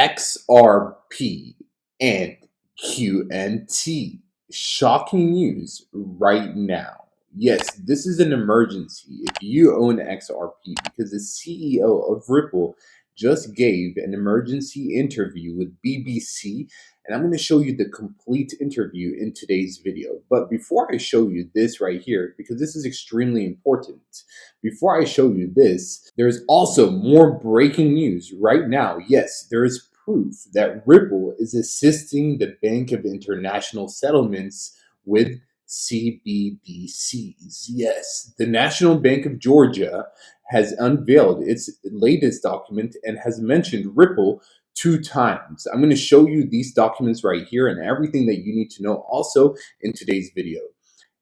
Xrp and Qnt. Shocking news right now. Yes, this is an emergency if you own XRP because the CEO of Ripple just gave an emergency interview with BBC, and I'm going to show you the complete interview in today's video. But before I show you this right here, because this is extremely important, before I show you this, there's also more breaking news right now. Yes, there is proof that Ripple is assisting the Bank of International Settlements with CBDCs. Yes, the National Bank of Georgia has unveiled its latest document and has mentioned Ripple 2 times. I'm going to show you these documents right here and everything that you need to know also in today's video.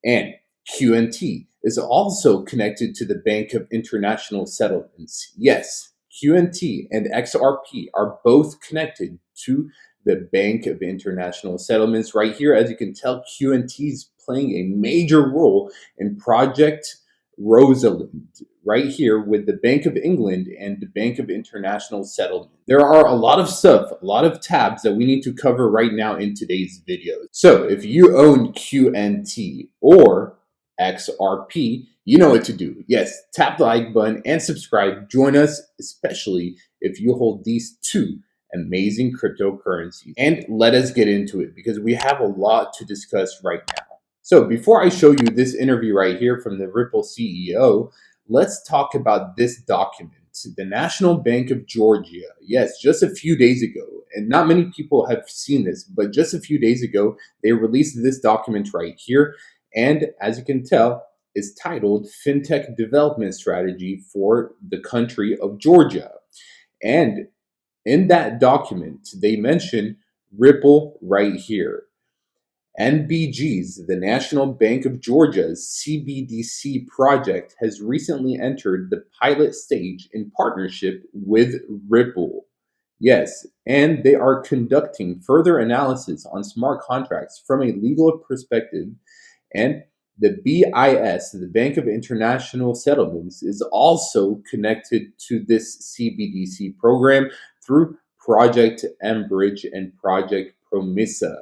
And Qnt is also connected to the Bank of International Settlements. Yes, Qnt and Xrp are both connected to the Bank of International Settlements. Right here, as you can tell, Qnt is playing a major role in Project Rosalind, right here with the Bank of England and the Bank of International Settlement. There are a lot of stuff, a lot of tabs that we need to cover right now in today's video. So if you own Qnt or XRP, you know what to do. Yes, tap the like button and subscribe. Join us, especially if you hold these 2 amazing cryptocurrencies. And let us get into it because we have a lot to discuss right now. So before I show you this interview right here from the Ripple CEO, let's talk about this document. The National Bank of Georgia. Yes, just a few days ago, and not many people have seen this, but just a few days ago, they released this document right here. And as you can tell, it's titled FinTech Development Strategy for the country of Georgia. And in that document, they mention Ripple right here. NBG's, the National Bank of Georgia's CBDC project, has recently entered the pilot stage in partnership with Ripple. Yes, and they are conducting further analysis on smart contracts from a legal perspective. And the BIS, the Bank of International Settlements, is also connected to this CBDC program through Project Enbridge and Project Promissa.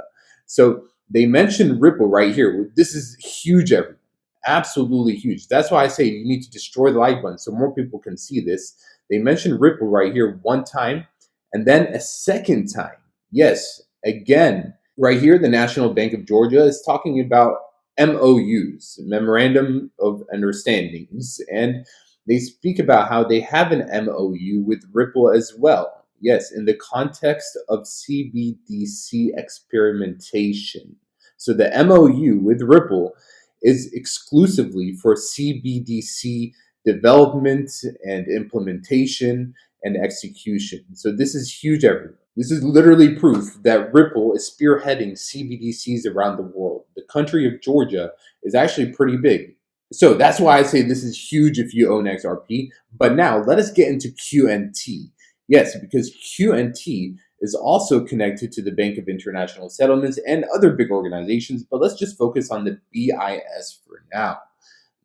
So they mentioned Ripple right here. This is huge, everyone. Absolutely huge. That's why I say you need to destroy the like button so more people can see this. They mentioned Ripple right here 1 time and then a 2nd time. Yes, again, right here, the National Bank of Georgia is talking about MOUs, Memorandum of Understandings, and they speak about how they have an MOU with Ripple as well. Yes, in the context of CBDC experimentation. So the MOU with Ripple is exclusively for CBDC development and implementation and execution. So this is huge, everyone. This is literally proof that Ripple is spearheading CBDCs around the world. The country of Georgia is actually pretty big. So that's why I say this is huge if you own XRP. But now let us get into Qnt. Yes, because Qnt is also connected to the Bank of International Settlements and other big organizations, but let's just focus on the BIS for now.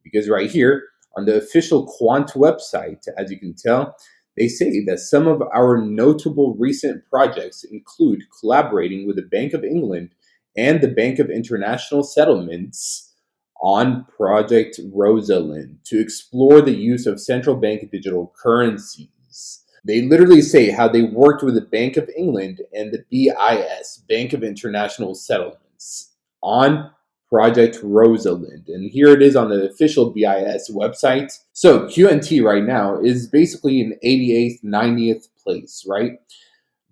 Because right here, on the official Quant website, as you can tell, they say that some of our notable recent projects include collaborating with the Bank of England and the Bank of International Settlements on Project Rosalind to explore the use of central bank digital currencies. They literally say how they worked with the Bank of England and the BIS, Bank of International Settlements, on Project Rosalind. And here it is on the official BIS website. So Qnt right now is basically in 88th, 90th place, right?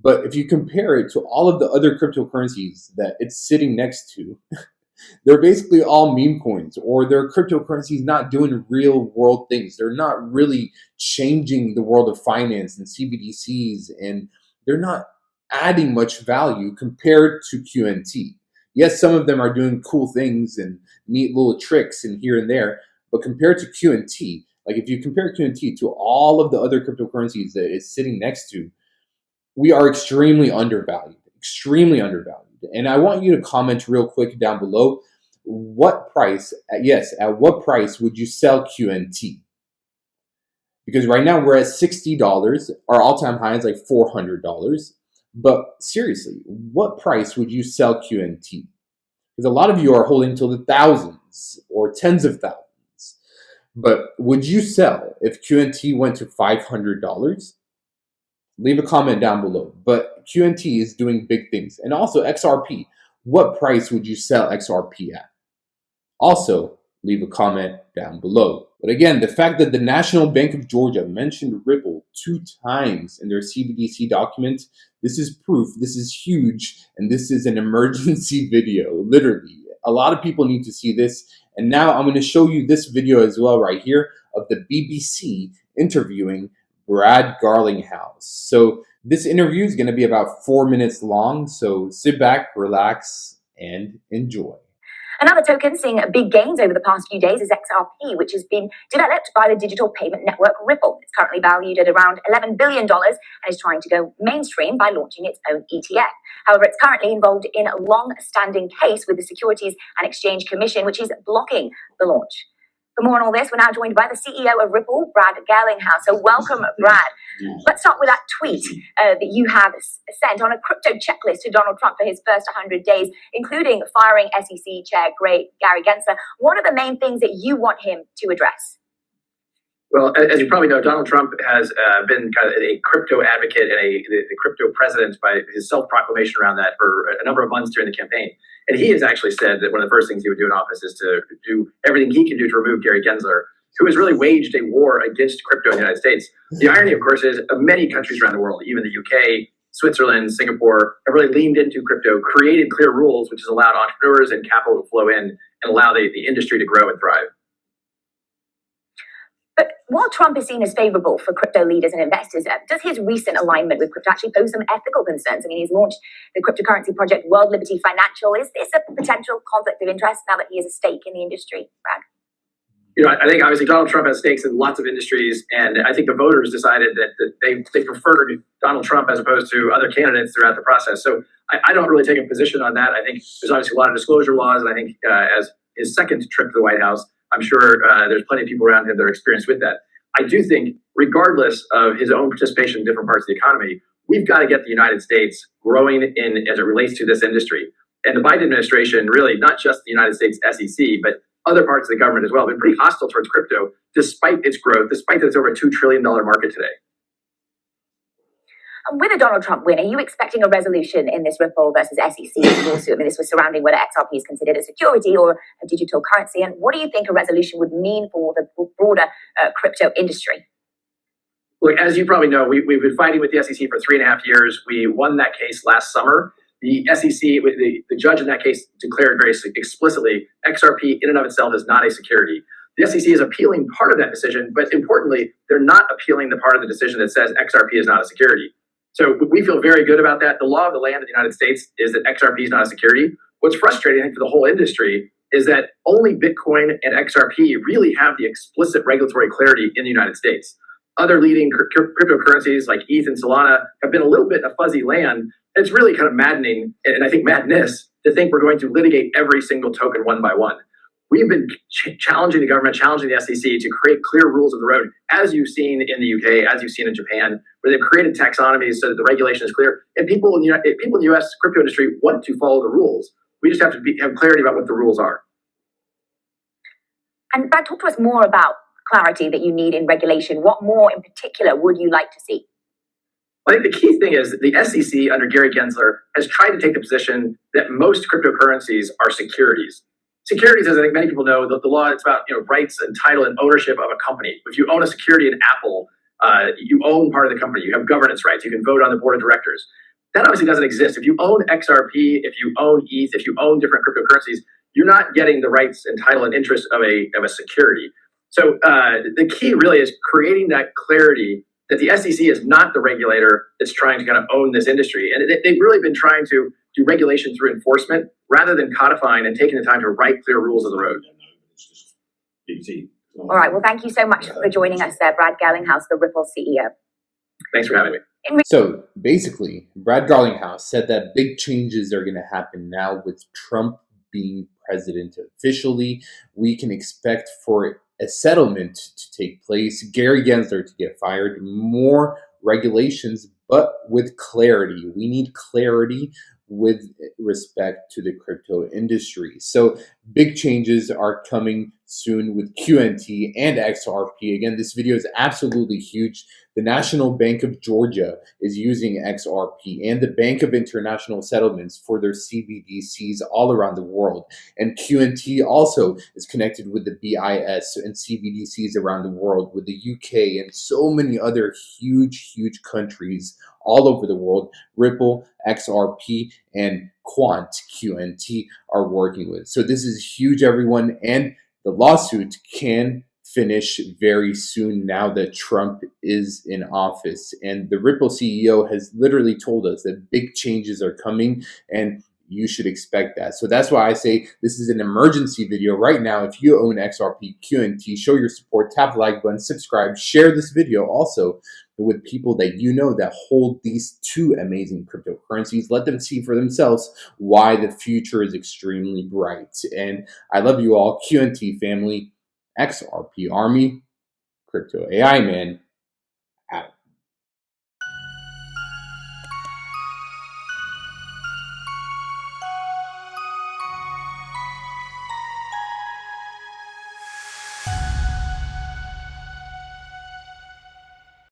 But if you compare it to all of the other cryptocurrencies that it's sitting next to, they're basically all meme coins, or they're cryptocurrencies not doing real world things. They're not really changing the world of finance and CBDCs, and they're not adding much value compared to Qnt. Yes, some of them are doing cool things and neat little tricks and here and there, but compared to Qnt, like if you compare Qnt to all of the other cryptocurrencies that it's sitting next to, we are extremely undervalued, extremely undervalued. And I want you to comment real quick down below, what price, at what price would you sell Qnt? Because right now we're at $60. Our all-time high is like $400. But seriously, what price would you sell QNT? Because a lot of you are holding till the thousands or tens of thousands. But would you sell if QNT went to $500? Leave a comment down below. But QNT is doing big things. And also XRP. What price would you sell XRP at? Also, leave a comment down below. But again, the fact that the National Bank of Georgia mentioned Ripple 2 times in their CBDC document, this is proof, this is huge, and this is an emergency video, literally. A lot of people need to see this. And now I'm going to show you this video as well right here of the BBC interviewing Brad Garlinghouse. So this interview is going to be about 4 minutes long, so sit back, relax, and enjoy. Another token seeing big gains over the past few days is Xrp, which has been developed by the digital payment network Ripple. It's currently valued at around $11 billion and is trying to go mainstream by launching its own ETF. However, it's currently involved in a long-standing case with the Securities and Exchange Commission, which is blocking the launch. For more on all this, we're now joined by the CEO of Ripple, Brad Garlinghouse. So welcome, Brad. Let's start with that tweet that you have sent on a crypto checklist to Donald Trump for his first 100 days, including firing SEC Chair Gary Gensler. What are the main things that you want him to address? Well, as you probably know, Donald Trump has been kind of a crypto advocate and the crypto president by his self-proclamation around that for a number of months during the campaign. And he has actually said that one of the first things he would do in office is to do everything he can do to remove Gary Gensler, who has really waged a war against crypto in the United States. The irony, of course, is many countries around the world, even the UK, Switzerland, Singapore, have really leaned into crypto, created clear rules, which has allowed entrepreneurs and capital to flow in and allow the industry to grow and thrive. But while Trump is seen as favorable for crypto leaders and investors, does his recent alignment with crypto actually pose some ethical concerns? I mean, he's launched the cryptocurrency project World Liberty Financial. Is this a potential conflict of interest now that he has a stake in the industry, Brad? You know, I think obviously Donald Trump has stakes in lots of industries, and I think the voters decided that they preferred Donald Trump as opposed to other candidates throughout the process. So I don't really take a position on that. I think there's obviously a lot of disclosure laws, and I think as his second trip to the White House, I'm sure there's plenty of people around him that are experienced with that. I do think, regardless of his own participation in different parts of the economy, we've got to get the United States growing in as it relates to this industry. And the Biden administration, really not just the United States SEC, but other parts of the government as well, have been pretty hostile towards crypto, despite its growth, despite that it's over a $2 trillion market today. And with a Donald Trump win, are you expecting a resolution in this Ripple versus SEC lawsuit? I mean, this was surrounding whether XRP is considered a security or a digital currency. And what do you think a resolution would mean for the broader crypto industry? Look, as you probably know, we've been fighting with the SEC for 3.5 years. We won that case last summer. The SEC, the judge in that case declared very explicitly, XRP in and of itself is not a security. The SEC is appealing part of that decision, but importantly, they're not appealing the part of the decision that says XRP is not a security. So we feel very good about that. The law of the land of the United States is that XRP is not a security. What's frustrating, I think, for the whole industry is that only Bitcoin and XRP really have the explicit regulatory clarity in the United States. Other leading cryptocurrencies like ETH and Solana have been a little bit of fuzzy land. It's really kind of maddening, and I think madness, to think we're going to litigate every single token one by one. We've been challenging the government, challenging the SEC to create clear rules of the road, as you've seen in the UK, as you've seen in Japan, where they've created taxonomies so that the regulation is clear. And people in the US crypto industry want to follow the rules. We just have to have clarity about what the rules are. And Brad, talk to us more about clarity that you need in regulation. What more in particular would you like to see? I think the key thing is that the SEC under Gary Gensler has tried to take the position that most cryptocurrencies are securities. Securities, as I think many people know, the law, it's about rights and title and ownership of a company. If you own a security in Apple, you own part of the company. You have governance rights. You can vote on the board of directors. That obviously doesn't exist. If you own XRP, if you own ETH, if you own different cryptocurrencies, you're not getting the rights and title and interest of a security. So the key really is creating that clarity that the SEC is not the regulator that's trying to kind of own this industry. And they've really been trying to do regulation through enforcement rather than codifying and taking the time to write clear rules of the road. All right. Well, thank you so much for joining us there, Brad Garlinghouse, the Ripple CEO. Thanks for having me. So basically, Brad Garlinghouse said that big changes are going to happen now with Trump being president officially. We can expect for a settlement to take place, Gary Gensler to get fired, more regulations, but with clarity. We need clarity with respect to the crypto industry. So big changes are coming soon with QNT and XRP. Again, this video is absolutely huge. The National Bank of Georgia is using XRP and the Bank of International Settlements for their CBDCs all around the world. And QNT also is connected with the BIS and CBDCs around the world, with the UK and so many other huge countries all over the world. Ripple, XRP, and Quant, QNT, are working with. So this is huge, everyone, and the lawsuit can finish very soon now that Trump is in office. And the Ripple CEO has literally told us that big changes are coming, and you should expect that. So that's why I say this is an emergency video right now. If you own XRP Qnt, show your support, tap the like button, subscribe, share this video also with people that you know that hold these two amazing cryptocurrencies. Let them see for themselves why the future is extremely bright. And I love you all, QNT family, XRP Army, Crypto AI Man.